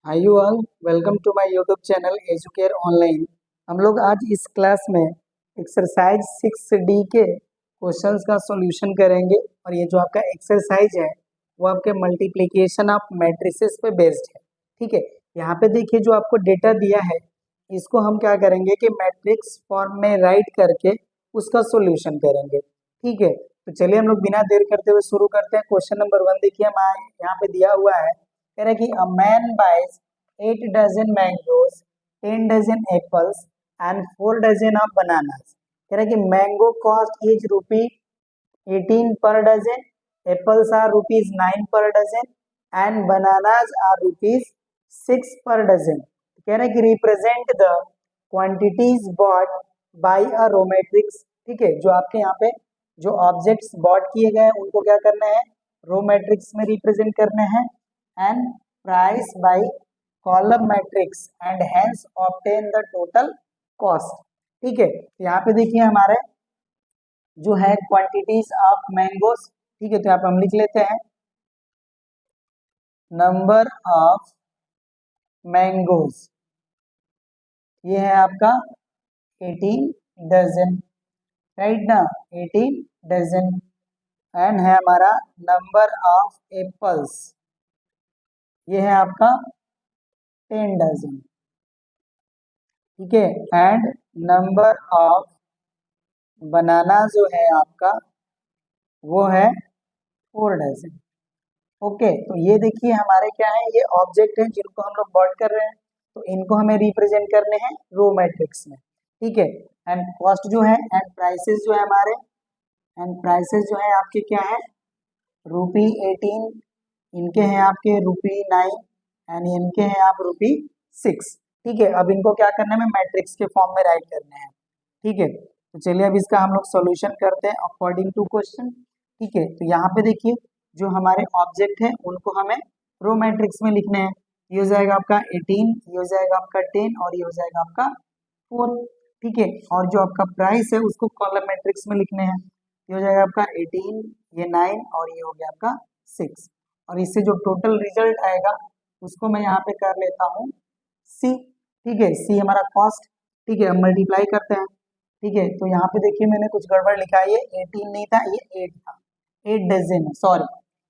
Hi you all, welcome to my YouTube channel Educare online. हम लोग आज इस क्लास में एक्सरसाइज 6D के क्वेश्चंस का सॉल्यूशन करेंगे। और ये जो आपका एक्सरसाइज है वो आपके मल्टीप्लिकेशन ऑफ मैट्रिसेस पे बेस्ड है। ठीक है, यहाँ पे देखिए जो आपको डेटा दिया है इसको हम क्या करेंगे कि मैट्रिक्स फॉर्म में राइट करके उसका सॉल्यूशन करेंगे। ठीक है, तो चलिए हम लोग बिना देर करते हुए शुरू करते हैं। क्वेश्चन नंबर 1 देखिए हमारे यहाँ पे दिया हुआ है, कह रहा है कि a man buys 8 dozen mangoes, 10 dozen apples and 4 dozen of bananas. कह रहा है कि मैंगो कॉस्ट इज रुपी 18 पर dozen, apples are rupees 9 per dozen and bananas are rupees 6 per dozen. कह रहा है कि represent the quantities bought by a row matrix. ठीक है, जो आपके यहाँ पे जो ऑब्जेक्ट्स बॉट किए गए हैं उनको क्या करना है, रो मैट्रिक्स में रिप्रेजेंट करने हैं, and price by column matrix and hence obtain the total cost. ठीक है, तो यहाँ पे देखिए हमारे जो है क्वांटिटीज ऑफ मैंगोस। ठीक है, तो यहाँ पे हम लिख लेते हैं नंबर ऑफ मैंगोस, ये है आपका 18 डजन, राइट ना, 18 डजन। एंड है हमारा नंबर ऑफ एप्पल्स, ये है आपका 10 डजन। ठीक है, एंड नंबर ऑफ बनाना जो है आपका वो है 4 डजन। ओके, तो ये देखिए हमारे क्या है, ये ऑब्जेक्ट हैं जिनको हम लोग बॉट कर रहे हैं, तो इनको हमें रिप्रेजेंट करने हैं रो मैट्रिक्स में। ठीक है, एंड कॉस्ट जो है एंड प्राइसेस जो है हमारे, एंड प्राइसेस जो है आपके क्या है, रुपी 18, इनके हैं आपके रुपी 9 एंड इनके हैं आप रुपी 6। ठीक है, अब इनको क्या करना है, मैट्रिक्स के फॉर्म में राइट करने हैं। ठीक है, तो चलिए अब इसका हम लोग सॉल्यूशन करते हैं अकॉर्डिंग टू क्वेश्चन। ठीक है, तो यहाँ पे देखिए जो हमारे ऑब्जेक्ट है उनको हमें रो मैट्रिक्स में लिखने हैं। ये हो जाएगा आपका 18, ये हो जाएगा आपका 10 और ये हो जाएगा आपका 4। ठीक है, और जो आपका प्राइस है उसको कॉलम मैट्रिक्स में लिखने हैं। ये हो जाएगा आपका 18, ये 9 और ये हो गया आपका 6। और इससे जो टोटल रिजल्ट आएगा उसको मैं यहाँ पे कर लेता हूँ सी। ठीक है, सी हमारा कॉस्ट। ठीक है, हम मल्टीप्लाई करते हैं। ठीक है, तो यहाँ पे देखिए मैंने कुछ गड़बड़ लिखा है, ये 18 नहीं था, ये 8 था, 8 डजन, सॉरी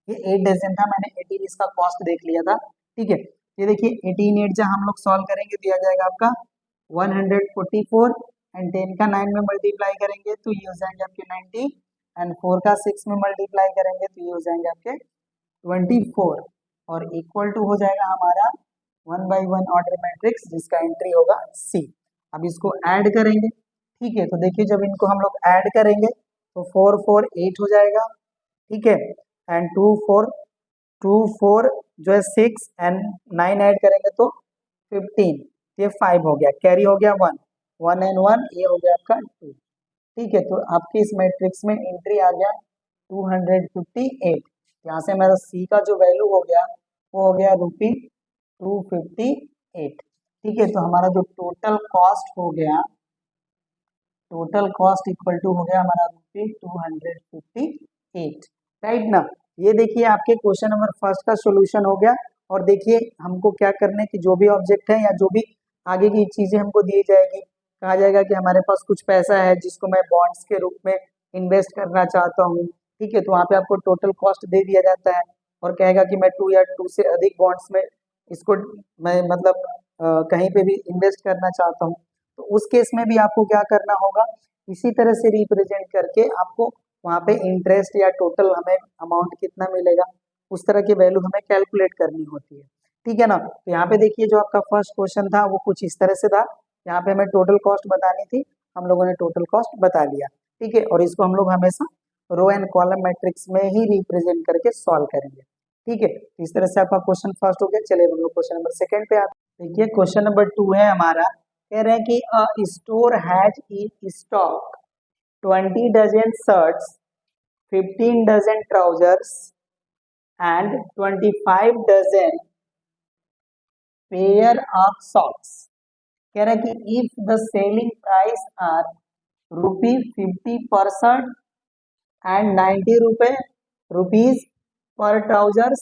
ये 8 डजन था, मैंने 18 इसका कॉस्ट देख लिया था। ठीक है, ये देखिए 18 8 जब हम लोग सॉल्व करेंगे तो आ जाएगा आपका 144 एंड 10 का 9 में मल्टीप्लाई करेंगे तो ये हो जाएंगे आपके 90 एंड 4 का 6 में मल्टीप्लाई करेंगे तो ये हो जाएंगे आपके 24 और इक्वल टू हो जाएगा हमारा 1 बाई 1 ऑर्डर मैट्रिक्स जिसका एंट्री होगा सी। अब इसको ऐड करेंगे। ठीक है, तो देखिए जब इनको हम लोग ऐड करेंगे तो 4 4 8 हो जाएगा। ठीक है, एंड 2 4 जो है 6 एंड 9 ऐड करेंगे तो 15, ये 5 हो गया, कैरी हो गया 1 1 एंड 1, ये हो गया आपका 2। ठीक है, तो आपके इस मैट्रिक्स में एंट्री आ गया 258। यहाँ से हमारा सी का जो वैल्यू हो गया वो हो गया रुपी 258। ठीक है, तो हमारा जो टोटल कॉस्ट हो गया, टोटल कॉस्ट इक्वल टू हो गया हमारा रुपी 258, राइट ना। ये देखिए आपके क्वेश्चन नंबर फर्स्ट का सॉल्यूशन हो गया। और देखिए हमको क्या करना है कि जो भी ऑब्जेक्ट है या जो भी आगे की चीजें हमको दी जाएगी, कहा जाएगा कि हमारे पास कुछ पैसा है जिसको मैं बॉन्ड्स के रूप में इन्वेस्ट करना चाहता हूँ। ठीक है, तो वहाँ पे आपको टोटल कॉस्ट दे दिया जाता है और कहेगा कि मैं 2 या 2 से अधिक बॉन्ड्स में इसको मैं मतलब कहीं पे भी इन्वेस्ट करना चाहता हूँ। तो उस केस में भी आपको क्या करना होगा, इसी तरह से रिप्रेजेंट करके आपको वहाँ पे इंटरेस्ट या टोटल हमें अमाउंट कितना मिलेगा उस तरह की वैल्यू हमें कैलकुलेट करनी होती है। ठीक है ना, तो यहाँ पे देखिए जो आपका फर्स्ट क्वेश्चन था वो कुछ इस तरह से था। यहाँ पे हमें टोटल कॉस्ट बतानी थी, हम लोगों ने टोटल कॉस्ट बता दिया। ठीक है, और इसको हम लोग हमेशा रो एंड कॉलम मैट्रिक्स में ही रिप्रेजेंट करके सॉल्व करेंगे। ठीक है, तो इस तरह से आपका क्वेश्चन फर्स्ट हो गया। चलिए हम लोग क्वेश्चन नंबर सेकंड पे आते हैं। देखिए क्वेश्चन नंबर 2 है हमारा, कह रहे हैं कि a store has in stock 20 dozen shirts, 15 dozen trousers and 25 dozen pair of socks। कह रहा है कि if the selling price are rupee 50 per shirt and 90 rupees per trousers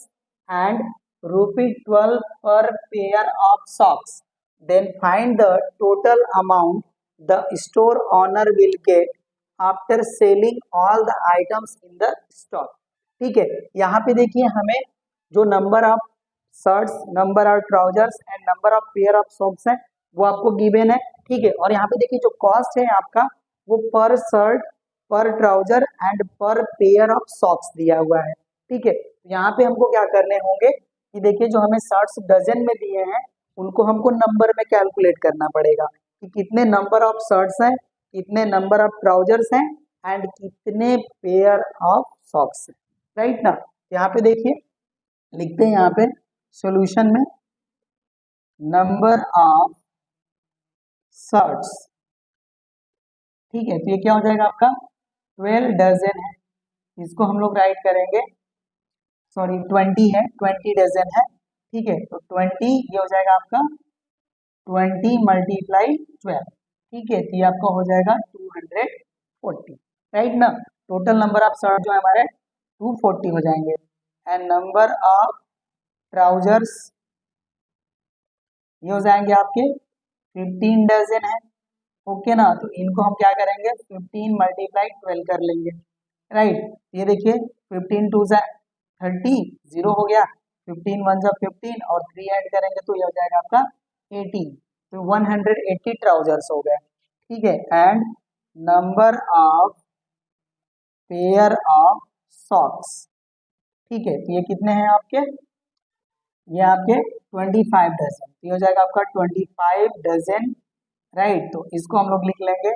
and ₹12 per pair of socks. Then find the total amount the store owner will get after selling all the items in the stock. ठीक है, यहाँ पे देखिए हमें जो number of shirts, number of trousers and number of pair of socks है वो आपको गिवन है। ठीक है, और यहाँ पे देखिए जो कॉस्ट है आपका वो पर शर्ट, पर ट्राउजर एंड पर पेयर ऑफ सॉक्स दिया हुआ है। ठीक है, यहाँ पे हमको क्या करने होंगे कि देखिए जो हमें शर्ट्स डजन में दिए हैं उनको हमको नंबर में कैलकुलेट करना पड़ेगा कि कितने नंबर ऑफ शर्ट्स हैं, कितने नंबर ऑफ ट्राउजर्स हैं एंड कितने पेयर ऑफ सॉक्स हैं। राइट ना, यहाँ पे देखिए लिखते हैं यहाँ पे सॉल्यूशन में नंबर ऑफ शर्ट्स। ठीक है, तो ये क्या हो जाएगा आपका 12 डजन है, इसको हम लोग राइट करेंगे, सॉरी 20 है, 20 डजन है। ठीक है, तो 20 ये हो जाएगा आपका 20 मल्टीप्लाई 12। ठीक है, तो ये आपका हो जाएगा 240। राइट ना, टोटल नंबर ऑफ शर्ट जो है हमारे 240 हो जाएंगे एंड नंबर ऑफ ट्राउजर्स ये हो जाएंगे आपके 15 डजन है। ओके ना, तो इनको हम क्या करेंगे 15 मल्टीप्लाई 12 कर लेंगे। राइट, ये देखिए 15 टू जा 30, 0 हो गया, 15 वन जा 15 और 3 ऐड करेंगे तो ये हो जाएगा आपका 18, तो 180 ट्राउजर्स हो गए। ठीक है, and number of pair of socks. ठीक है, तो ये कितने हैं आपके, ये आपके 25 डजन, तो ये हो जाएगा आपका 25 डजन। राइट, तो इसको हम लोग लिख लेंगे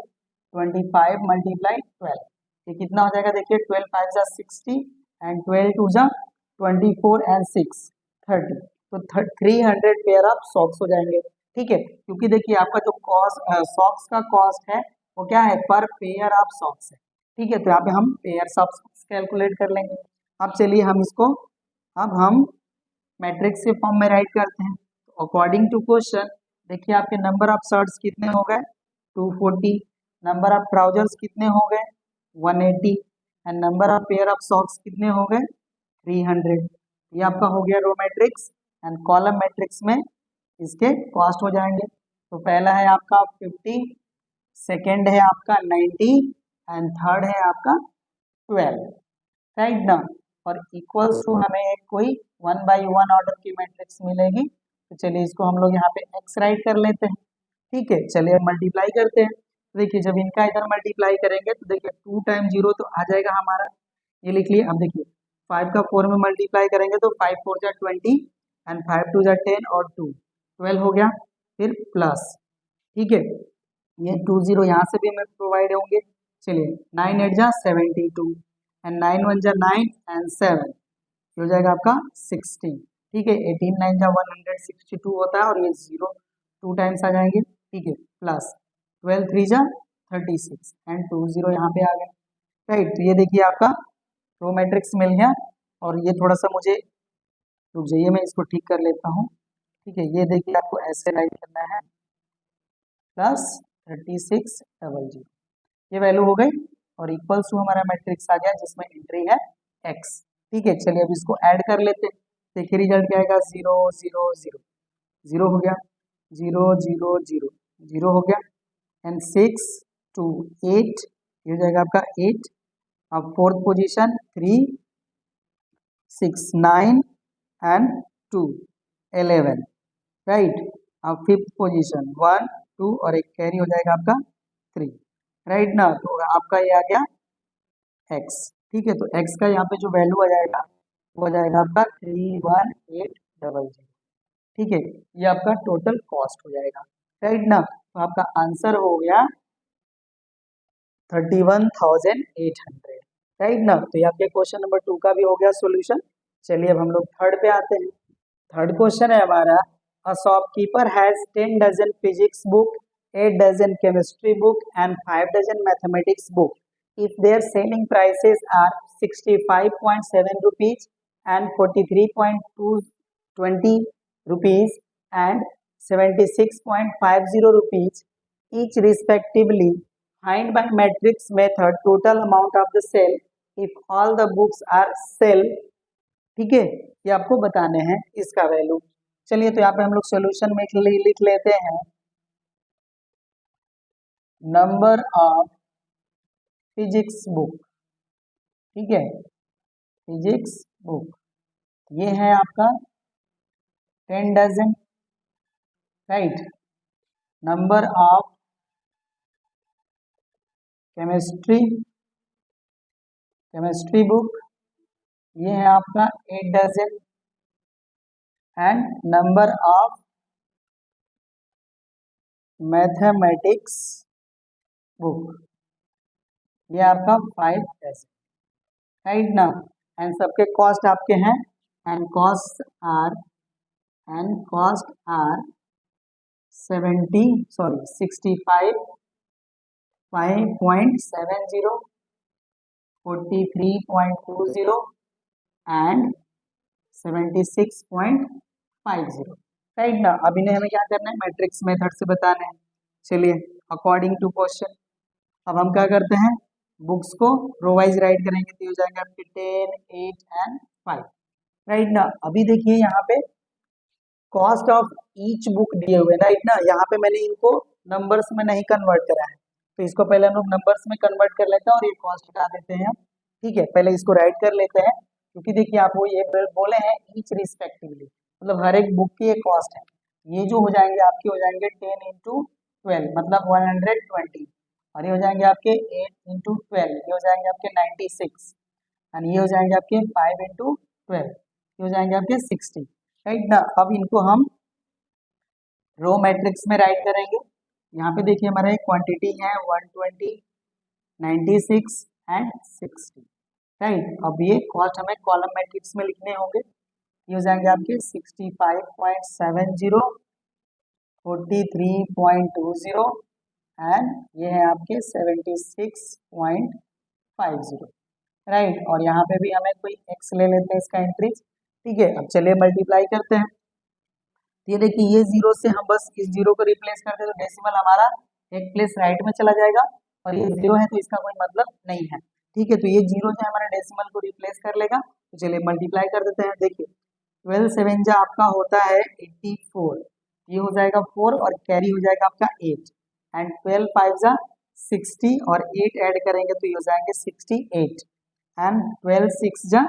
25 मल्टीप्लाई 12, ये कितना हो जाएगा देखिए 12 5 जा 60 एंड 12 2 जा 24 एंड 6 30, तो 300 पेयर ऑफ सॉक्स हो जाएंगे। ठीक है, क्योंकि देखिए आपका जो कॉस्ट सॉक्स का कॉस्ट है वो क्या है पर पेयर ऑफ सॉक्स है। ठीक है, तो यहाँ पे हम पेयर ऑफ सॉक्स कैलकुलेट कर लेंगे। अब चलिए हम इसको अब हम मैट्रिक्स के फॉर्म में राइट करते हैं। तो अकॉर्डिंग टू क्वेश्चन देखिए आपके नंबर ऑफ शर्ट्स कितने हो गए 240, नंबर ऑफ ट्राउजर्स कितने हो गए 180 and number of pair of socks कितने हो गए 300। ये आपका हो गया row matrix and column matrix में इसके कॉस्ट हो जाएंगे। तो पहला है आपका 50, सेकेंड है आपका 90 एंड थर्ड है आपका 12। राइट ना, और इक्वल्स टू हमें एक कोई 1 बाई 1 ऑर्डर की मैट्रिक्स मिलेगी। तो चलिए इसको हम लोग यहाँ पे x राइट कर लेते हैं। ठीक है, चलिए मल्टीप्लाई करते हैं। तो देखिए जब इनका इधर मल्टीप्लाई करेंगे तो देखिए 2 टाइम 0 तो आ जाएगा हमारा, ये लिख लिए। अब देखिए 5 का 4 में मल्टीप्लाई करेंगे तो 5 4 जा 20 एंड 5 2 जा 10 और 2 12 हो गया, फिर प्लस। ठीक है, ये 2 0 यहाँ से भी हमें प्रोवाइड होंगे। चलिए 9 8 जा 72 एंड 9 1 जा 9 एंड 7 हो जाएगा आपका 16। ठीक है, 18 9 जा 162 होता है और ये 0 2 टाइम्स आ जाएंगे। ठीक है, प्लस 12 3 जा 36 एंड 2 0 यहाँ पे आ गए। राइट, तो ये देखिए आपका रो मैट्रिक्स मिल गया। और ये थोड़ा सा मुझे रुक जाइए, मैं इसको ठीक कर लेता हूँ। ठीक है, ये देखिए आपको ऐसे राइट करना है प्लस 3600, ये वैल्यू हो गई और इक्वल्स टू हमारा मैट्रिक्स आ गया जिसमें एंट्री है x। ठीक है, चलिए अब इसको ऐड कर लेते हैं। देखिए रिजल्ट क्या आएगा 0 0 0 0 हो गया, 0 0 0 0 हो गया एंड 6 2 8, ये हो जाएगा आपका 8। अब फोर्थ पोजीशन 3 6 9 एंड 2 11। राइट, अब फिफ्थ पोजीशन 1 2 और एक कैरी हो जाएगा आपका 3। राइट ना, तो आपका ये आ गया x। ठीक है, तो x का यहाँ पे जो वैल्यू आ जाएगा वो आ जाएगा आपका 31800। ठीक है, ये आपका टोटल कॉस्ट हो जाएगा। राइट ना, तो आपका आंसर हो गया 31,800। राइट ना, तो ये आपके क्वेश्चन नंबर 2 का भी हो गया सॉल्यूशन। चलिए अब हम लोग थर्ड पे आते हैं। थर्ड क्वेश्चन है हमारा, a shopkeeper has 10 dozen physics book, 8 dozen chemistry book and 5 dozen mathematics book. If their selling prices are 65.7 rupees and 43.220 rupees and 76.50 rupees each respectively, find by matrix method total amount of the sale if all the books are sell ठीक है, ये आपको बताने हैं इसका value. चलिए तो यहाँ पे हम लोग सोल्यूशन में लिख लेते हैं नंबर ऑफ फिजिक्स बुक। ठीक है, फिजिक्स बुक ये है आपका 10 dozen, right. Number of chemistry book ये है आपका 8 dozen, and number of mathematics book ये आपका 5 डजन, राइट ना। एंड सबके कॉस्ट आपके हैं, and cost are 65.70, 43.20 and 76.50, right ना। अब इन्हें हमें क्या करना है, मैट्रिक्स मेथड से बताना है। चलिए अकॉर्डिंग टू क्वेश्चन अब हम क्या करते हैं, बुक्स को रो वाइज राइट करेंगे, तो हो जाएंगे आपके 10, 8 एंड 5, राइट ना। अभी देखिए यहाँ पे कॉस्ट ऑफ ईच बुक दिए हुए, राइट ना। यहाँ पे मैंने इनको नंबर्स में नहीं कन्वर्ट करा है, तो इसको पहले हम लोग नंबर्स में कन्वर्ट कर लेते हैं और ये कॉस्ट हटा देते हैं। ठीक है, पहले इसको राइट कर लेते हैं, क्योंकि देखिए आप वो ये बोले हैं ईच रिस्पेक्टिवली, मतलब हर एक बुक की एक कॉस्ट है। ये जो हो जाएंगे आपके हो जाएंगे 10 इंटू 12 मतलब 120, और ये हो जाएंगे आपके 8 इंटू 12 ये हो जाएंगे आपके 96, एंड ये हो जाएंगे आपके 5 इंटू 12 ये हो जाएंगे आपके 60, राइट ना। अब इनको हम रो मैट्रिक्स में राइट करेंगे। यहाँ पे देखिए हमारा एक क्वांटिटी है 120, 96 एंड 60, राइट। अब ये कॉस्ट हमें कॉलम मैट्रिक्स में लिखने होंगे। ये हो जाएंगे आपके 65.70, 43.20 एंड ये है आपके 76.50, राइट। और यहाँ पे भी हमें कोई एक्स ले लेते हैं इसका एंट्रीज। ठीक है, अब चलिए मल्टीप्लाई करते हैं। ये देखिए ये जीरो से हम बस इस जीरो को रिप्लेस कर दे तो डेसिमल हमारा एक प्लेस राइट में चला जाएगा, और ये जीरो है तो इसका कोई मतलब नहीं है। ठीक है, तो ये जीरो जो है हमारा डेसिमल को रिप्लेस कर लेगा। तो चलिए मल्टीप्लाई कर देते हैं। देखिए 12 7 जा आपका होता है 84, ये हो जाएगा 4 और कैरी हो जाएगा आपका 8, एंड 12 5 जा 60 और 8 ऐड करेंगे तो ये हो जाएंगे 68, एंड 12 6 जा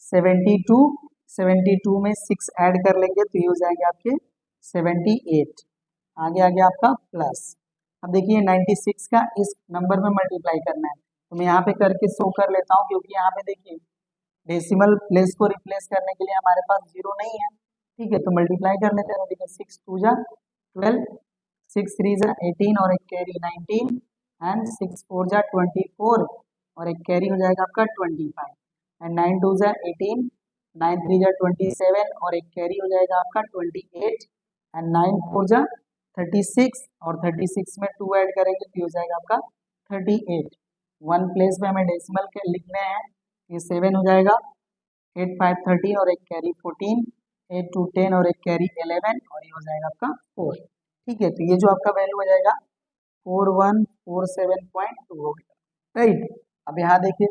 72, 72 में 6 ऐड कर लेंगे तो ये हो जाएंगे आपके 78, आगे आगे आपका प्लस। अब देखिए 96 का इस नंबर में मल्टीप्लाई करना है, तो मैं यहाँ पे करके शो कर लेता हूँ, क्योंकि यहाँ पे देखिए डेसिमल प्लेस को रिप्लेस करने के लिए हमारे पास जीरो नहीं है। ठीक है, तो मल्टीप्लाई कर लेते हैं। देखिए 6 2 जा 12, 6 3 जा 18 और एक कैरी 19, एंड 6 4 जा 24 और एक कैरी हो जाएगा आपका 25, एंड 9 2 जा 18, 9 3 जा 27 और एक कैरी हो जाएगा आपका 28, एंड 9 4 जा 36 और 36 में 2 ऐड करेंगे तो हो जाएगा आपका 38। वन प्लेस में हमें डेसिमल के लिखने हैं, ये 7 हो जाएगा, 8 5 30 और एक कैरी 14, 8 2 10 और एक कैरी 11 और ये हो जाएगा आपका 4। ठीक है, तो ये जो आपका वैल्यू हो जाएगा 4147.2 हो गया, राइट। अब यहाँ देखिए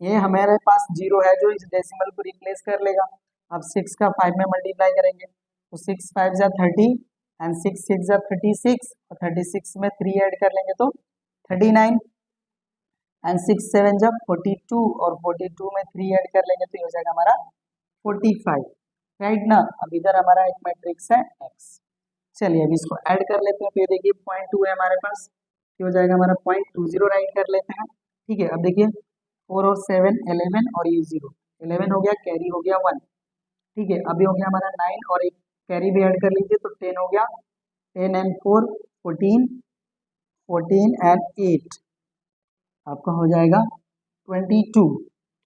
ये हमारे पास जीरो है जो इस डेसिमल को रिप्लेस कर लेगा। अब 6 का 5 में मल्टीप्लाई करेंगे तो 6 5 जा 30 एंड 6 6 जा 36 और 36 में 3 ऐड कर लेंगे तो 39, एंड 6 7 जब 42 और 42 में 3 ऐड कर लेंगे तो ये हो जाएगा हमारा 45, राइट ना। अब इधर हमारा एक मैट्रिक्स है x। चलिए अब इसको ऐड कर लेते हैं, तो ये देखिए 0.2 है हमारे पास, ये हो जाएगा हमारा 0.20 राइट कर लेते हैं। ठीक है, अब देखिए 4 और 7 11 और ये 0, 11 हो गया, कैरी हो गया 1। ठीक है, अभी हो गया हमारा 9 और एक कैरी भी ऐड कर लीजिए तो 10 हो गया, 10 एंड 4 14, 14 एंड 8 आपका हो जाएगा 22,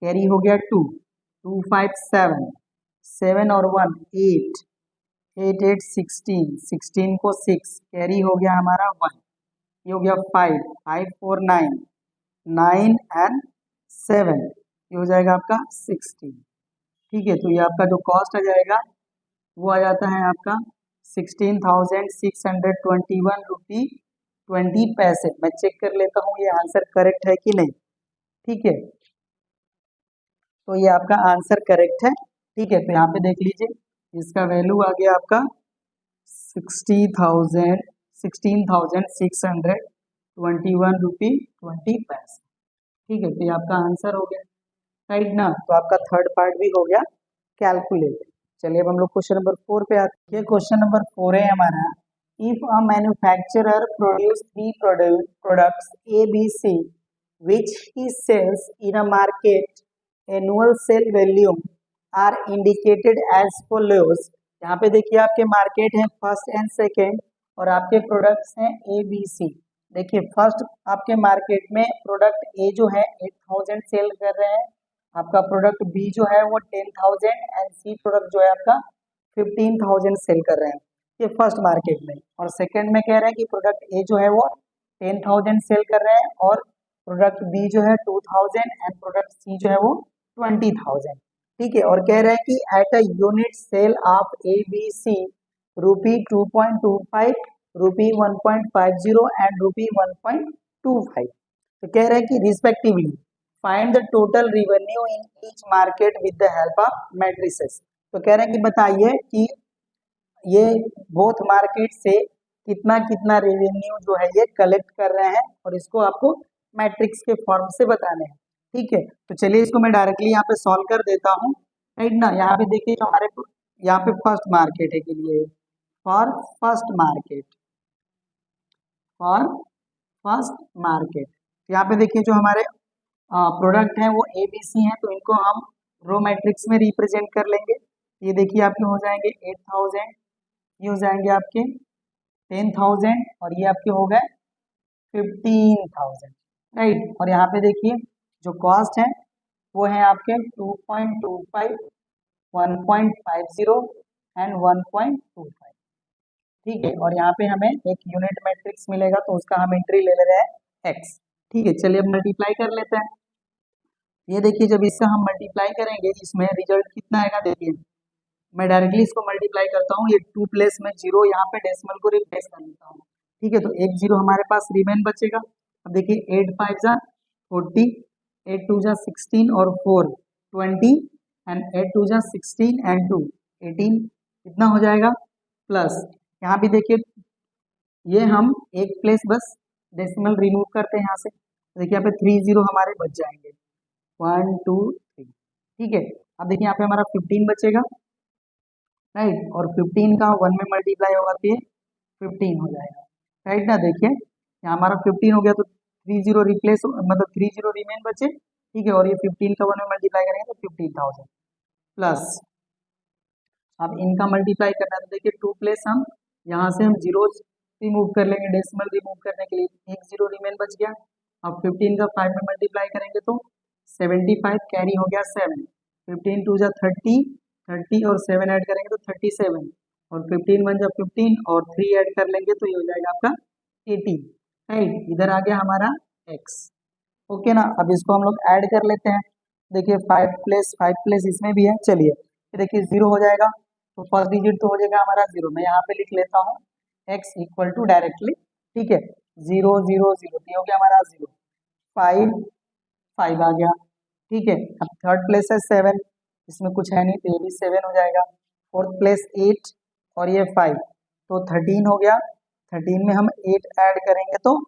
कैरी हो गया 2, 2 5 7, 7 और 1 8, 8 8 16, 16 को 6 कैरी हो गया हमारा 1, ये हो गया 5, 5 4 9, 9 एंड 7 ये हो जाएगा आपका 16। ठीक है, तो ये आपका जो कॉस्ट आ जाएगा वो आ जाता है आपका 16,621 रुपी 20 पैसे। मैं चेक कर लेता हूँ ये आंसर करेक्ट है कि नहीं। ठीक है, तो ये आपका आंसर करेक्ट है। ठीक है, तो यहाँ पे देख लीजिए इसका वैल्यू आ गया आपका 16,621 रुपी 20 पैसे। ठीक है, तो ये आपका आंसर हो गया, राइट ना। तो आपका थर्ड पार्ट भी हो गया कैलकुलेट। चलिए अब हम लोग क्वेश्चन नंबर 4 पे आते हैं। क्वेश्चन नंबर 4 है हमारा, if a manufacturer produce three products A B C which he sells in a market, annual sale volume are indicated as follows। यहाँ पे देखिए आपके मार्केट है फर्स्ट एंड सेकेंड और आपके प्रोडक्ट्स हैं ए बी सी। देखिए फर्स्ट आपके मार्केट में प्रोडक्ट ए जो है 8,000 सेल कर रहे हैं, आपका प्रोडक्ट बी जो है वो 10,000 एंड सी प्रोडक्ट जो है आपका 15,000 सेल कर रहे हैं, ये फर्स्ट मार्केट में। और सेकेंड में कह रहे हैं कि प्रोडक्ट ए जो है वो 10,000 सेल कर रहे हैं और प्रोडक्ट बी जो है 2,000 एंड प्रोडक्ट सी जो है वो 20,000। ठीक है, और कह रहे हैं कि at a unit sale of A B C rupee 2.25 rupee 1.50 and rupee 1.25। तो कह रहे हैं कि respectively find the total revenue in each market with the help of matrices. तो कह रहे हैं कि बताइए कि ये बोथ मार्केट से कितना कितना रेवेन्यू जो है ये कलेक्ट कर रहे हैं और इसको आपको मैट्रिक्स के फॉर्म से बताने हैं। ठीक है, तो चलिए इसको मैं डायरेक्टली यहाँ पे सॉल्व कर देता हूँ, राइट ना। यहाँ पे देखिए जो हमारे यहाँ पे फर्स्ट मार्केट है के लिए for first market, for first market यहाँ पे देखिए जो हमारे प्रोडक्ट हैं वो ए बी सी हैं, तो इनको हम रो मैट्रिक्स में रिप्रेजेंट कर लेंगे। ये देखिए आपके हो जाएंगे 8,000, ये हो जाएंगे आपके 10,000 और ये आपके हो गए 15,000, राइट। और यहाँ पे देखिए जो कॉस्ट है वो है आपके 2.25 1.50 एंड 1.25। ठीक है, और यहाँ पे हमें एक यूनिट मैट्रिक्स मिलेगा तो उसका हम एंट्री ले ले रहे हैं एक्स। ठीक है, चलिए अब मल्टीप्लाई कर लेते हैं। ये देखिए जब इससे हम मल्टीप्लाई करेंगे इसमें रिजल्ट कितना आएगा, देखिए मैं डायरेक्टली इसको मल्टीप्लाई करता हूँ, ये 2 प्लेस में जीरो यहाँ पे डेसिमल को रिप्लेस कर लेता हूँ। ठीक है, तो एक जीरो हमारे पास रिमेन बचेगा। अब देखिए 8 5 जा 40, 8 2 जा 16 और 4 20 एंड 8 2 जा 16 एंड 2 18, कितना हो जाएगा प्लस। यहाँ भी देखिए ये हम एक प्लेस बस डेसिमल रिमूव करते हैं यहाँ से, देखिए यहाँ पे 3 जीरो हमारे बच जाएंगे 1 2 3। ठीक है, अब देखिए यहाँ पे हमारा 15 बचेगा, राइट, और 15 का 1 में मल्टीप्लाई होगा तो ये 15 हो जाएगा, राइट ना। देखिए यहाँ हमारा 15 हो गया तो 3 जीरो रिप्लेस मतलब 3 जीरो रिमेन बचे। ठीक है, और ये 15 का 1 में मल्टीप्लाई करेंगे तो 15,000 प्लस अब इनका मल्टीप्लाई करना है तो देखिए 2 प्लेस हम यहाँ से हम जीरो रिमूव कर लेंगे, डेसिमल रिमूव करने के लिए एक जीरो रिमेन बच गया। अब 15 का 5 में मल्टीप्लाई करेंगे तो 75 कैरी हो गया 7, 15 2 जा 30, 30 और 7 ऐड करेंगे तो 37 और 15 1 जा 15 और 3 ऐड कर लेंगे तो ये हो जाएगा आपका 80, राइट। इधर आ गया हमारा x, ओके ना। अब इसको हम लोग ऐड कर लेते हैं, देखिए 5 प्लस इसमें भी है, चलिए देखिए 0 हो जाएगा तो फर्स्ट डिजिट तो हो जाएगा हमारा 0, मैं यहाँ पे लिख लेता हूँ x इक्वल टू डायरेक्टली। ठीक है, 0 0 0 हो गया हमारा 0, 5 5 आ गया। ठीक है, अब थर्ड प्लेस है 7, इसमें कुछ है नहीं तो ये भी 7 हो जाएगा। फोर्थ प्लेस 8 और ये 5 तो 13 हो गया, 13 में हम 8 ऐड करेंगे तो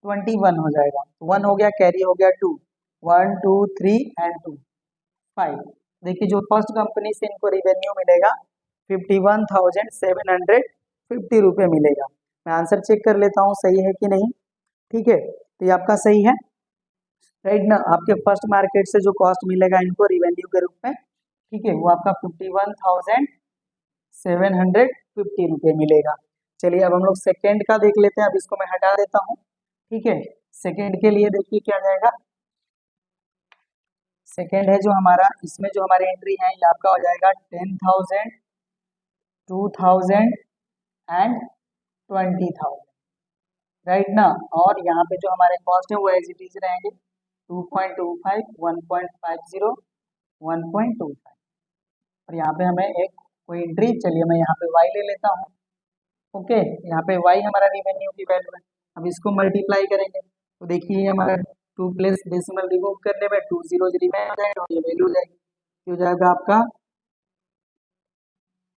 21 हो जाएगा, 1 हो गया कैरी हो गया 2, 1 2 3 एंड 2 5। देखिए जो फर्स्ट कंपनी से इनको रिवेन्यू मिलेगा 51,750 रुपये मिलेगा। मैं आंसर चेक कर लेता हूँ सही है कि नहीं। ठीक है, तो ये आपका सही है, राइट ना। आपके फर्स्ट मार्केट से जो कॉस्ट मिलेगा इनको रिवेन्यू के रूप में, ठीक है, वो आपका 51,750 रुपये मिलेगा। चलिए अब हम लोग सेकेंड का देख लेते हैं, अब इसको मैं हटा देता हूँ। ठीक है, सेकेंड के लिए देखिए क्या जाएगा, सेकेंड है जो हमारा, इसमें जो हमारी एंट्री है ये आपका हो जाएगा 10,000 2,000 एंड 20,000, राइट ना। और यहाँ पे जो हमारे कॉस्ट है वो एज इट इज रहेंगे 2.25 1.50 1.25 और यहाँ पे हमें एक कोई एंट्री, चलिए मैं यहाँ पे y ले लेता हूँ। ओके, यहाँ पे y हमारा रिवेन्यू की वैल्यू है। अब इसको मल्टीप्लाई करेंगे तो देखिए हमारा 2 प्लेस डेसिमल रिमूव करने में 2 जीरो रिमेन हो जाएगा और ये वैल्यू हो जाएगी, हो जाएगा आपका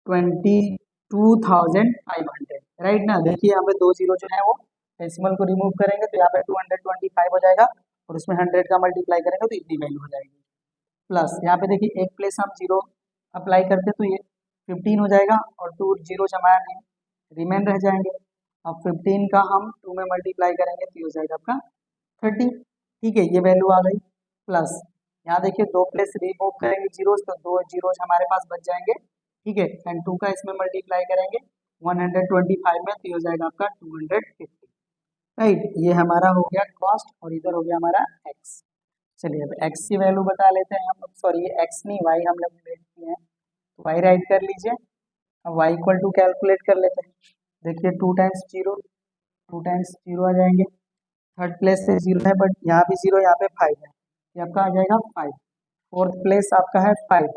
22,500, राइट ना। देखिए यहाँ पे 2 जीरो जो है वो डेसिमल को रिमूव करेंगे तो यहाँ पे 225 हो जाएगा, और उसमें 100 का मल्टीप्लाई करेंगे तो इतनी वैल्यू हो जाएगी। प्लस यहाँ पे देखिए एक प्लेस हम जीरो अप्लाई करते तो ये 15 हो जाएगा, और 2 जीरो हमारे रिमेन रह जाएंगे। अब 15 का हम 2 में मल्टीप्लाई करेंगे तो ये हो जाएगा आपका 30, ठीक है, ये वैल्यू आ गई। प्लस यहाँ देखिए 2 प्लेस रिमूव करेंगे जीरोस तो 2 जीरोस हमारे पास बच जाएंगे, ठीक है, एंड 2 का इसमें मल्टीप्लाई करेंगे 125 में तो ये हो जाएगा आपका 250, राइट। ये हमारा हो गया कॉस्ट, और इधर हो गया हमारा एक्स। चलिए अब एक्स की वैल्यू बता लेते हैं हम लोग, सॉरी ये एक्स नहीं वाई हम लोग लेट किए हैं, तो वाई राइट कर लीजिए। अब वाई इक्वल टू कैलकुलेट कर लेते हैं। देखिए 2 टाइम्स जीरो, 2 टाइम्स जीरो आ जाएंगे, थर्ड प्लेस से जीरो है बट यहाँ भी जीरो, यहाँ पे 5 है, ये आपका आ जाएगा 5। फोर्थ प्लेस आपका है 5,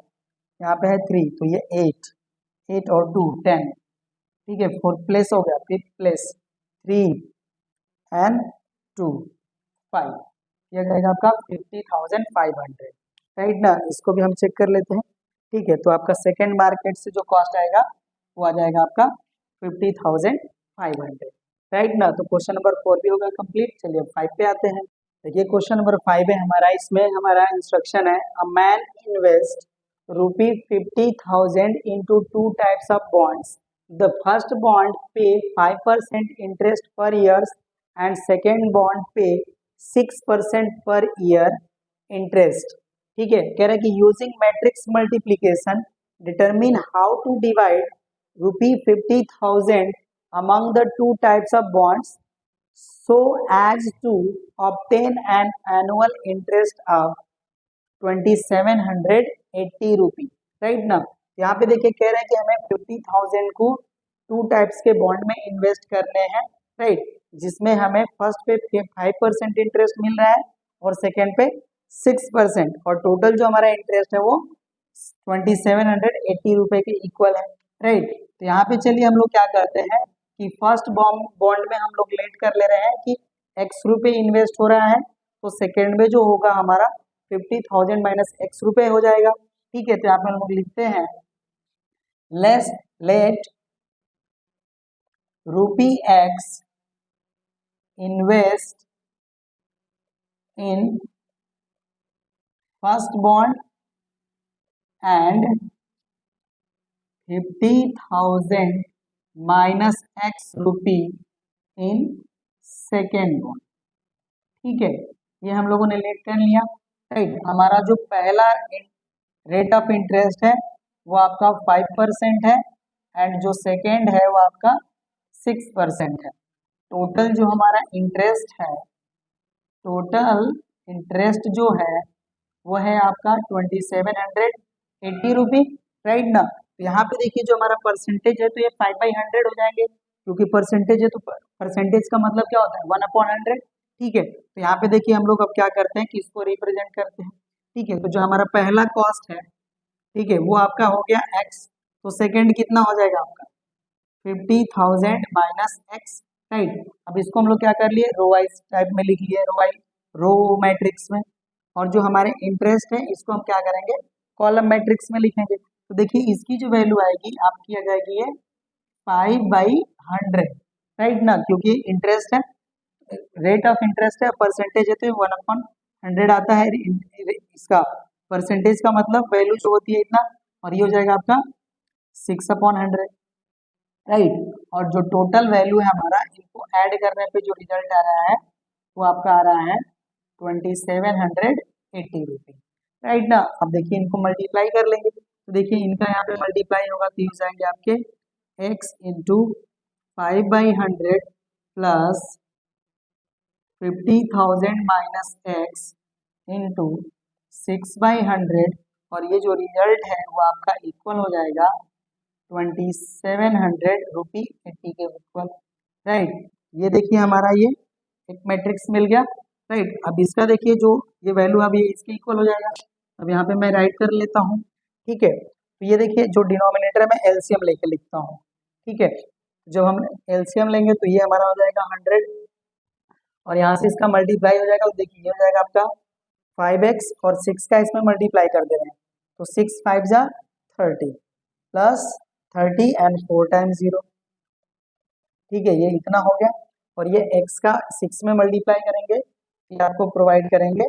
यहाँ पे है 3 तो ये 8, 8 और 2 10, ठीक है, फोर्थ प्लेस हो गया। फिफ्थ प्लेस 3 एंड 2 5, ये जाएगा आपका 50,500, राइट ना। इसको भी हम चेक कर लेते हैं, ठीक है, तो आपका सेकेंड मार्केट से जो कॉस्ट आएगा वो आ जाएगा आपका 50,500, राइट ना। तो क्वेश्चन नंबर 4 भी होगा कंप्लीट। चलिए 5 पे आते हैं। देखिए क्वेश्चन नंबर 5 है हमारा, इसमें हमारा इंस्ट्रक्शन है a man invest ₹50,000 into 2 types of bonds. The first bond pay 5% interest per year and second bond pay 6% per year interest, ठीक है। कह रहा है कि using matrix multiplication determine how to divide ₹50,000 among the two types of bonds so as to obtain an annual interest of 2,780 rupee, right ना। यहाँ पे देखिए कह रहे हैं कि हमें 50,000 को 2 टाइप्स के बॉन्ड में इन्वेस्ट करने हैं, राइट, जिसमें हमें फर्स्ट पे 5% इंटरेस्ट मिल रहा है और सेकेंड पे 6%, और टोटल जो हमारा इंटरेस्ट है वो 2,780 रुपए के इक्वल है, राइट। तो यहाँ पे चलिए हम लोग क्या करते हैं कि फर्स्ट बॉन्ड में हम लोग लेट कर ले रहे हैं कि x रुपए इन्वेस्ट हो रहा है, तो सेकेंड में जो होगा हमारा 50,000 माइनस x रुपए हो जाएगा, ठीक है। तो यहाँ पे हम लोग लिखते हैं let ₹x invest in first bond and 50,000 minus x rupee in second bond, ठीक है। ये हम लोगों ने लेट कर लिया, राइट। हमारा जो पहला रेट ऑफ इंटरेस्ट है वो आपका 5% है, एंड जो सेकेंड है वो आपका 6% है। टोटल जो हमारा इंटरेस्ट है, टोटल इंटरेस्ट जो है वो है आपका 2,780 रुपी, राइट ना। तो यहाँ पे देखिए जो हमारा परसेंटेज है तो ये 5/100 हो जाएंगे, क्योंकि परसेंटेज है तो परसेंटेज का मतलब क्या होता है 1/100, ठीक है। तो यहाँ पे देखिए हम लोग अब क्या करते हैं कि इसको रिप्रेजेंट करते हैं, ठीक है। तो जो हमारा पहला कॉस्ट है, ठीक है, वो आपका हो गया x, तो सेकंड कितना हो जाएगा आपका 50,000 माइनस x, राइट। अब इसको हम लोग क्या कर लिए रो वाइज टाइप में लिख लिए, रो मैट्रिक्स में, और जो हमारे इंटरेस्ट है इसको हम क्या करेंगे कॉलम मैट्रिक्स में लिखेंगे। तो देखिए इसकी जो वैल्यू आएगी आपकी आ जाएगी ये 5/100, राइट ना, क्योंकि इंटरेस्ट है, रेट ऑफ इंटरेस्ट है, परसेंटेज है तो 1/100 आता है। इसका परसेंटेज का मतलब वैल्यू जो होती है इतना, और ये हो जाएगा आपका 6/100, राइट। और जो टोटल वैल्यू है हमारा, इनको ऐड करने पे जो रिजल्ट आ रहा है वो आपका आ रहा है 2,780 रुपी, राइट ना। अब देखिए इनको मल्टीप्लाई कर लेंगे, तो देखिए इनका यहाँ पे मल्टीप्लाई होगा तो हो जाएंगे आपके x into 5/100 plus 50,000 minus x into 6/100, और ये जो रिजल्ट है वो आपका इक्वल हो जाएगा 2,700 रुपी 80 के इक्वल, राइट। ये देखिए हमारा ये एक मैट्रिक्स मिल गया, राइट। अब इसका देखिए जो ये वैल्यू अब ये इसके इक्वल हो जाएगा। अब यहाँ पे मैं राइट कर लेता हूँ, ठीक है। तो ये देखिए जो डिनोमिनेटर है मैं एलसीएम लेके लिखता हूँ, ठीक है। जब हम एलसीएम लेंगे तो ये हमारा हो जाएगा 100, और यहाँ से इसका मल्टीप्लाई हो जाएगा, तो देखिए ये हो जाएगा आपका 5x, और 6 का इसमें मल्टीप्लाई कर दे रहे हैं तो 6 5 जा 30 प्लस 30 एंड 4 टाइम्स 0, ठीक है, ये इतना हो गया। और ये x का 6 में मल्टीप्लाई करेंगे, ये आपको प्रोवाइड करेंगे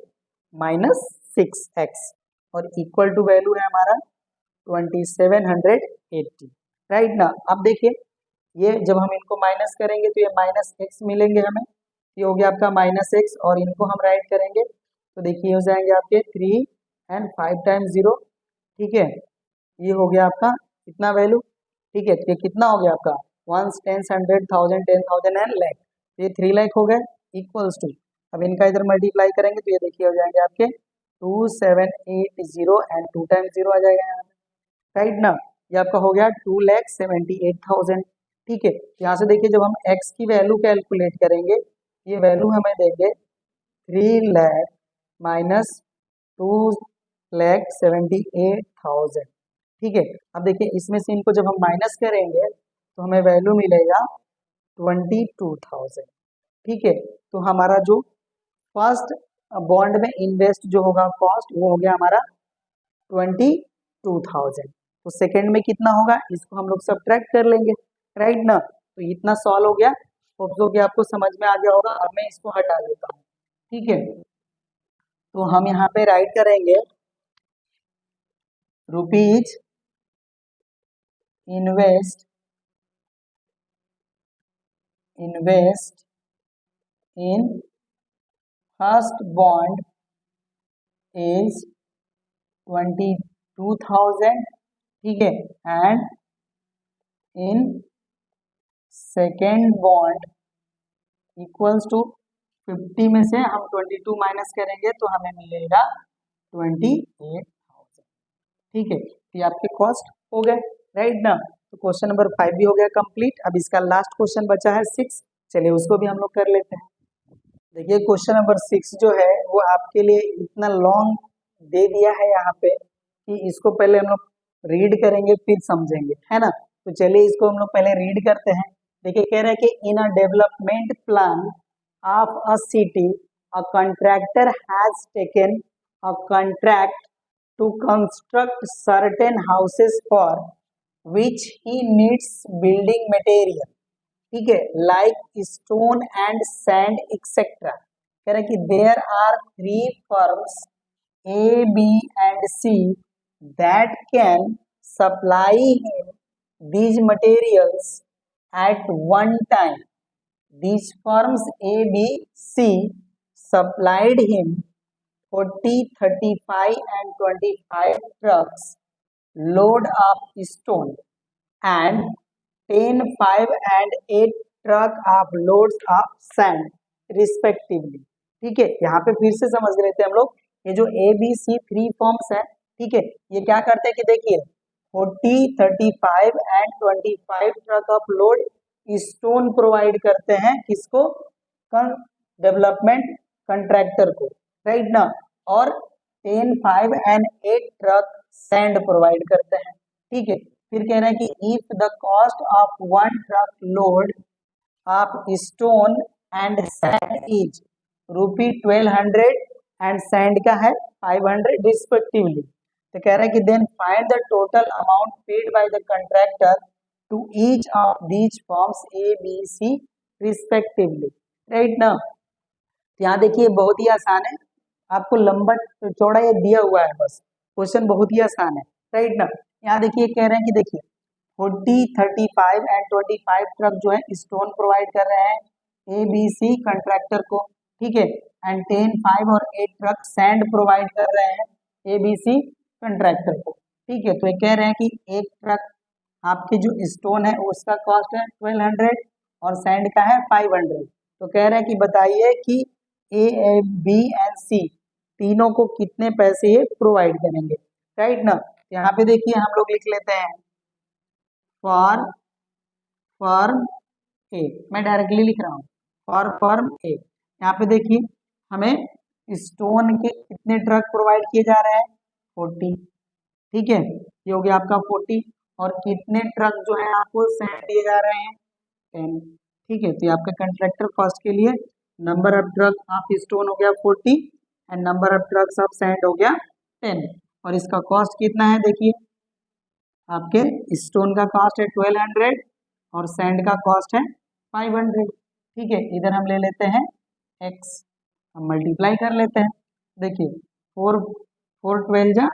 -6x, और इक्वल टू वैल्यू है हमारा 2780, राइट ना। अब देखिए ये जब हम इनको माइनस करेंगे तो ये -x मिलेंगे हमें, ये हो गया आपका -x, और इनको हम राइट करेंगे तो देखिए हो जाएंगे आपके 3 एंड 5 टाइम्स 0, ठीक है, ये हो गया आपका कितना वैल्यू, ठीक है, ये कितना हो गया आपका 1 10 100 1000 10,000 एंड लाख, ये 3 लाख हो गए, इक्वल्स टू, अब इनका इधर मल्टीप्लाई करेंगे तो ये देखिए हो जाएंगे आपके 2780 एंड 2 टाइम्स 0 आ जाएगा यहाँ पे, राइट ना। ये आपका हो गया 2,78,000, ठीक है। यहाँ से देखिए जब हम x की वैल्यू कैलकुलेट करेंगे, ये वैल्यू हमें देंगे 3 लाख माइनस 2,78,000, ठीक है। अब देखिए इसमें से इनको जब हम माइनस करेंगे तो हमें वैल्यू मिलेगा 22,000, ठीक है। तो हमारा जो फर्स्ट बॉन्ड में इन्वेस्ट जो होगा कॉस्ट, वो हो गया हमारा 22,000। तो सेकेंड में कितना होगा इसको हम लोग सब्ट्रैक्ट कर लेंगे, राइट ना। तो इतना सॉल्व हो गया, होप सो कि आपको समझ में आ गया होगा। अब मैं इसको हटा देता हूँ, ठीक है। तो हम यहाँ पे राइट करेंगे rupees invest in first bond is 22,000, ठीक है, and in second bond equals to 50 में से हम 22 माइनस करेंगे तो हमें मिलेगा 28,000, ठीक है। ये आपके कॉस्ट हो गए, राइट ना। तो क्वेश्चन नंबर 5 भी हो गया कंप्लीट। अब इसका लास्ट क्वेश्चन बचा है 6, चलिए उसको भी हम लोग कर लेते हैं। देखिए क्वेश्चन नंबर 6 जो है वो आपके लिए इतना लॉन्ग दे दिया है यहाँ पे कि इसको पहले हम लोग रीड करेंगे फिर समझेंगे, है ना। तो चलिए इसको हम लोग पहले रीड करते हैं। देखिए कह रहा है कि in a development plan of a city a contractor has taken a contract to construct certain houses for which he needs building material, ठीक है, like stone and sand etcetera. कह रहा है कि there are 3 firms A, B and C that can supply him these materials at one time. These firms A, B, C supplied him 40, 35 and 25 trucks load of stone and 10, 5 and 8 truck of loads of sand respectively, ठीक है। यहाँ पे फिर से समझ रहे थे हम लोग, ये जो ए बी सी 3 फॉर्म्स है, ठीक है, ये क्या करते हैं कि देखिए 40, 35 and 25 truck of load stone provide करते हैं किसको, डेवलपमेंट कंट्रैक्टर को, राइट ना। और 10, 5 एंड 8 ट्रक सैंड प्रोवाइड करते हैं, ठीक है। फिर कह रहे हैं कि if the cost of 1 truck load of stone and sand is ₹1200 and sand का है 500 रिस्पेक्टिवली, तो कह रहा है कि then find the total amount paid by the contractor to each of these forms A B C respectively, right ना। यहाँ देखिए बहुत ही आसान है, आपको लंबा चौड़ा ये दिया हुआ है, बस क्वेश्चन बहुत ही आसान है, राइट ना। यहाँ देखिए कह रहे हैं कि देखिए 40, 35 एंड 25 ट्रक जो है स्टोन प्रोवाइड कर रहे हैं ए बी सी कंट्रैक्टर को, ठीक है, एंड 10, 5 और 8 ट्रक सैंड प्रोवाइड कर रहे हैं ए बी सी कंट्रैक्टर को, ठीक है। तो ये कह रहे हैं कि एक ट्रक आपके जो स्टोन है उसका कॉस्ट है 1200 और सैंड का है 500। तो कह रहे हैं कि बताइए कि ए बी एंड सी तीनों को कितने पैसे ये प्रोवाइड करेंगे, राइट ना। यहाँ पे देखिए हम लोग लिख लेते हैं फॉर फर्म ए, मैं डायरेक्टली लिख रहा हूँ फॉर फर्म ए। यहाँ पे देखिए हमें स्टोन के कितने ट्रक प्रोवाइड किए जा रहे हैं 40, ठीक है, ये हो गया आपका 40, और कितने ट्रक जो है आपको सैंड दिए जा रहे हैं 10, ठीक है। तो ये आपका कंट्रैक्टर कॉस्ट के लिए number of truck of stone हो गया 40 and number of trucks of sand हो गया 10, और इसका कॉस्ट कितना है देखिए आपके स्टोन का कॉस्ट है 1200 और सैंड का कॉस्ट है 500। ठीक है, इधर हम ले लेते हैं x, हम मल्टीप्लाई कर लेते हैं। देखिए 4 4 12 जा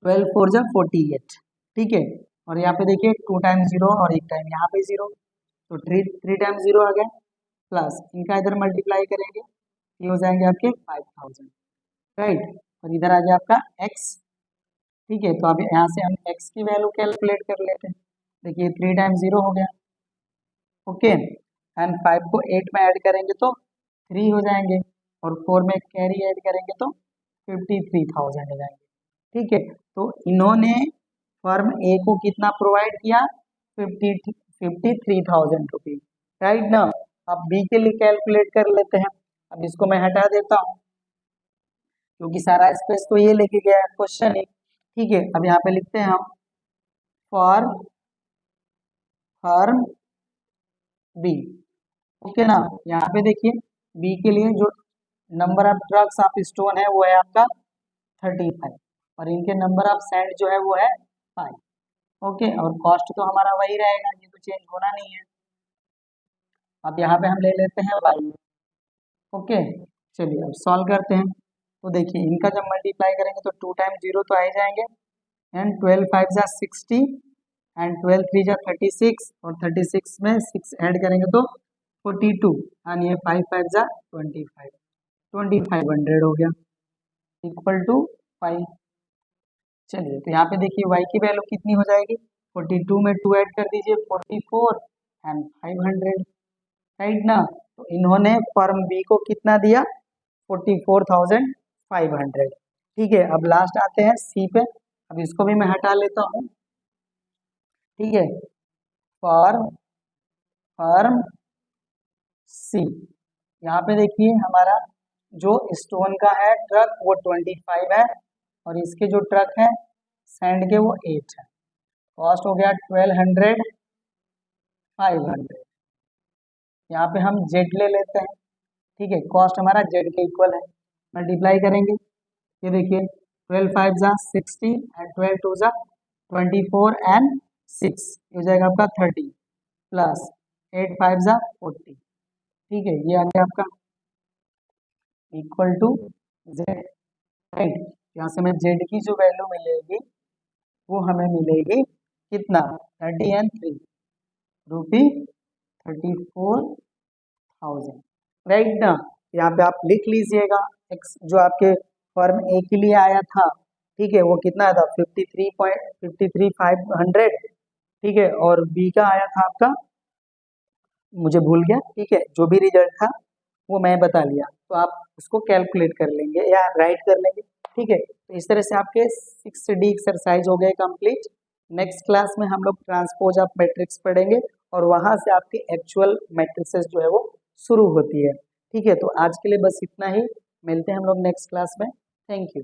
12 4 जा 48। ठीक है, और यहाँ पे देखिए 2 टाइम्स 0 और एक टाइम यहाँ पे 0, तो 3 टाइम्स 0 आ गया, प्लस इनका इधर मल्टीप्लाई करेंगे, ये हो जाएंगे आपके 5000, राइट। और इधर आ गया आपका x। ठीक है, तो अब यहाँ से हम x की वैल्यू कैलकुलेट कर लेते हैं। देखिए 3 टाइम्स 0 हो गया, ओके, एंड 5 को 8 में ऐड करेंगे तो 3 हो जाएंगे, और 4 में कैरी ऐड करेंगे तो 53,000 हो जाएंगे। ठीक है, तो इन्होंने फर्म ए को कितना प्रोवाइड किया, 53,000 रुपीज, राइट ना। अब बी के लिए कैलकुलेट कर लेते हैं। अब इसको मैं हटा देता हूँ क्योंकि सारा स्पेस तो ये लेके गया है क्वेश्चन एक। ठीक है, अब यहाँ पे लिखते हैं हम फॉर फर्म बी, ओके ना। यहाँ पे देखिए बी के लिए जो number of trucks of stone है वो है आपका 35, और इनके नंबर ऑफ सैंड जो है वो है 5, ओके, और कॉस्ट तो हमारा वही रहेगा, ये तो चेंज होना नहीं है। अब यहाँ पे हम ले लेते हैं वाई, ओके। चलिए अब सॉल्व करते हैं। तो देखिए इनका जब मल्टीप्लाई करेंगे तो 2 टाइम्स 0 तो आ ही जाएंगे, एंड 12 5 जा 60, एंड 12 3 जा 36, और 36 में 6 ऐड करेंगे तो 42, एंड ये 5 5 जा 25, 2500 हो गया, इक्वल टू 5। चलिए तो यहाँ पे देखिए y की वैल्यू कितनी हो जाएगी, 42 में 2 ऐड कर दीजिए 44 एंड 500, राइट ना। तो इन्होंने फर्म बी को कितना दिया, 44,500। ठीक है, अब लास्ट आते हैं सी पे। अब इसको भी मैं हटा लेता हूँ। ठीक है, फर्म फर्म सी, यहाँ पे देखिए हमारा जो स्टोन का है ट्रक वो 25 है, और इसके जो ट्रक है सैंड के वो 8 है। कॉस्ट हो गया 1200, 500। यहाँ पे हम जेड ले लेते हैं। ठीक है, कॉस्ट हमारा जेड के इक्वल है, मल्टीप्लाई करेंगे। ये देखिए 12 5 जा 60 एंड 12 2 जा 24 एंड 6, हो जाएगा आपका 30, प्लस 8 5 जा 40। ठीक है, ये आ गया आपका इक्वल टू जेड, राइट। यहाँ से हमें जेड की जो वैल्यू मिलेगी वो हमें मिलेगी कितना, 30 एंड 3 रुपी 34,000, राइट ना। यहाँ पे आप लिख लीजिएगा एक्स जो आपके फर्म ए के लिए आया था, ठीक है, वो कितना था 53,500। ठीक है, और बी का आया था आपका, मुझे भूल गया, ठीक है, जो भी रिजल्ट था वो मैं बता लिया, तो आप उसको कैलकुलेट कर लेंगे या राइट कर लेंगे। ठीक है, तो इस तरह से आपके 6D एक्सरसाइज हो गए कंप्लीट। नेक्स्ट क्लास में हम लोग ट्रांसपोज ऑफ मैट्रिक्स पढ़ेंगे, और वहां से आपकी एक्चुअल मैट्रिसेस जो है वो शुरू होती है। ठीक है, तो आज के लिए बस इतना ही, मिलते हैं हम लोग नेक्स्ट क्लास में। Thank you.